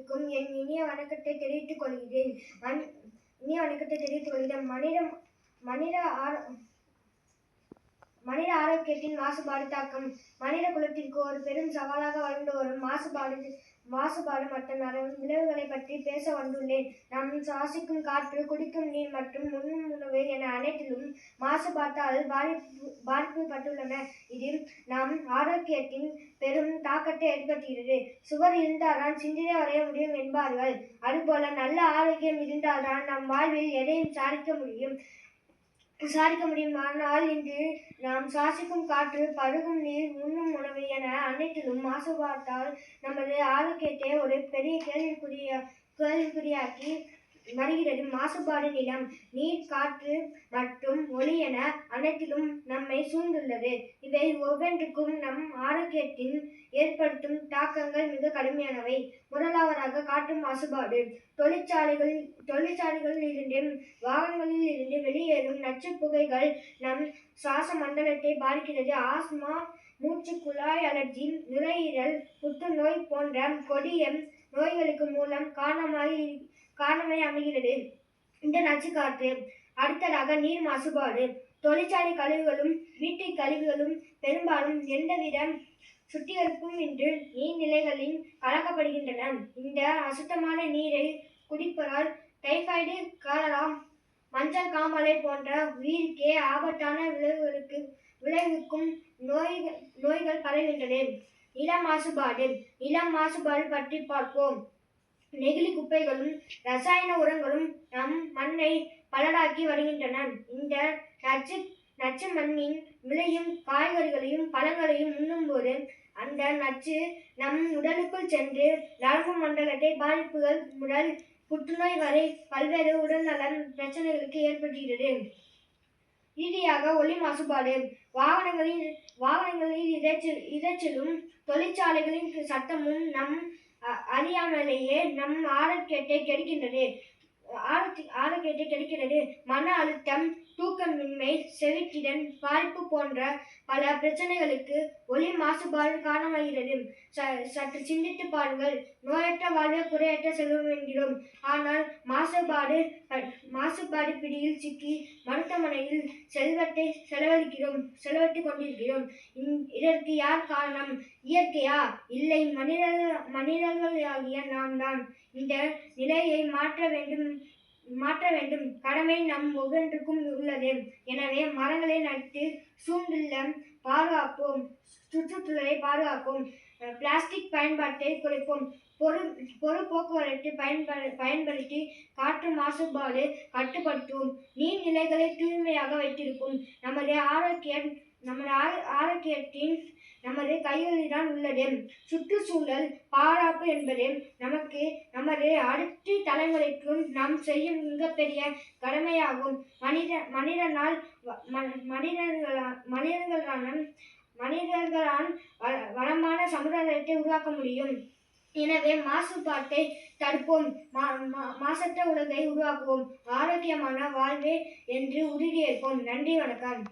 அனைவருக்கும் என் இனிய வணக்கத்தை தெரிவித்துக் கொள்கிறேன். மனித ஆரோக்கியத்தின் மாசுபாடு தாக்கம். மனித குலத்திற்கு ஒரு பெரும் சவாலாக வளர்ந்து வரும் மாசுபாடு மற்றும் அதன் விளைவுகளை பற்றி பேச வந்துள்ளேன். நாம் சுவாசிக்கும் காற்று, குடிக்கும் நீர் மற்றும் உண்ணும் உணவு என அனைத்திலும் மாசுபாட்டால் பாதிக்கப்பட்டுள்ளன. இதில் நம் ஆரோக்கியத்தின் பெரும் தாக்கத்தை ஏற்படுத்துகிறது. சுவர் இருந்தால்தான் சிந்தனை வரைய முடியும் என்பார்கள். அதுபோல நல்ல ஆரோக்கியம் இருந்தால்தான் நம் வாழ்வில் எதையும் சாதிக்க முடியும். ஆனால் இன்று நாம் சுவாசிக்கும் காற்று, பருகும் நீர், உண்ணும் உணவு என அனைத்திலும் மாசுபாட்டால் நமது ஆரோக்கியத்தை ஒரு பெரிய கேள்விக்குறியாக்கி வருகிறது. மாசுபாடு நிலம், நீர், காற்று மற்றும் ஒளி என அனைத்திலும் நம்மை சூழ்ந்துள்ளது. இவை ஒவ்வொன்றுக்கும் நம் ஆரோக்கியத்தின் ஏற்படுத்தும் தாக்கங்கள் மிக கடுமையானவை. முதலாவதாக காற்று மாசுபாடு. தொழிற்சாலைகளில் இருந்து, வாகனங்களில் இருந்து வெளியேறும் நச்சு புகைகள் நம் சுவாச மண்டலத்தை பாதிக்கிறது. ஆஸ்துமா, மூச்சு குழாய் அலர்ஜி, நுரையீரல் புற்றுநோய் போன்ற கொடிய நோய்களுக்கு மூலம் காரணமாய் அமைகிறது இந்த நச்சு காற்று. அடுத்ததாக நீர் மாசுபாடு. தொழிற்சாலை கழிவுகளும் வீட்டு கழிவுகளும் பெரும்பாலும் எந்தவித சுத்திகரிப்பும் இன்றி நீர்நிலைகளில் கலக்கப்படுகின்றன. இந்த அசுத்தமான நீரை குடிப்பதால் டைபாய்டு, காலரா, மஞ்சள் காமாலை போன்ற உயிருக்கே ஆபத்தான விளைவிக்கும் நோய்கள் பரவுகின்றன. நிலம் மாசுபாடு. நிலம் மாசுபாடு பற்றி பார்ப்போம். நெகிழி குப்பைகளும் ரசாயன உரங்களும் நம் மண்ணை பலராக்கி வருகின்றன. இந்த நச்சு மண்ணின் விளையும் காய்கறிகளையும் பழங்களையும் உண்ணும்போது அந்த நச்சு நம் உடலுக்குள் சென்று நரம்பு மண்டலத்தை பாதிப்புகள் முதல் புற்றுநோய் வரை பல்வேறு உடல்நல பிரச்சனைகளுக்கு ஏற்படுகிறது. இறுதியாக ஒலி மாசுபாடு. வாகனங்களில் இரைச்சலும் தொழிற்சாலைகளின் சத்தமும் நம் அறியாமலேயே நம் ஆரோக்கியத்தை கெடுக்கிறது. மன அழுத்தம், தூக்கமின்மை, செவித்திறன் பாதிப்பு போன்ற பல பிரச்சனைகளுக்கு ஒலி மாசுபாடு காரணமாகிறது. சற்று சிந்தித்து பாருங்கள். நோயற்ற வாழ்வே குறையற்ற செல்வம் என்கிறோம். ஆனால் மாசுபாடு பிடியில் சிக்கி மருத்துவமனையில் செல்வத்தை செலவழித்துக் கொண்டிருக்கிறோம். இதற்கு யார் காரணம்? இயற்கையா? இல்லை, மனிதர்களாகிய நாம் தான். இந்த நிலையை மாற்ற வேண்டும் கடமை நம் ஒவ்வொன்றுக்கும் உள்ளது. எனவே மரங்களை நட்டு சூழ்ந்துள்ள பாதுகாப்போம், சுற்றுச்சூழலை பாதுகாப்போம், பிளாஸ்டிக் பயன்பாட்டை குறைப்போம், பொது போக்குவரத்து பயன்படுத்தி காற்று மாசுபாடு கட்டுப்படுத்துவோம், நீர்நிலைகளை தூய்மையாக வைத்திருப்போம். நமது ஆரோக்கியத்தின் நமது கைகளில்தான் உள்ளது. சுற்றுச்சூழல் பாதுகாப்பு என்பது நமது அடுத்த தலைமுறைக்கும் நாம் செய்யும் மிகப்பெரிய கடமையாகும். மனிதர்களால் வளமான சமுதாயத்தை உருவாக்க முடியும். எனவே மாசுபாட்டை தடுப்போம், மாசற்ற உலகை உருவாக்குவோம், ஆரோக்கியமான வாழ்வே என்று உறுதியேற்போம். நன்றி, வணக்கம்.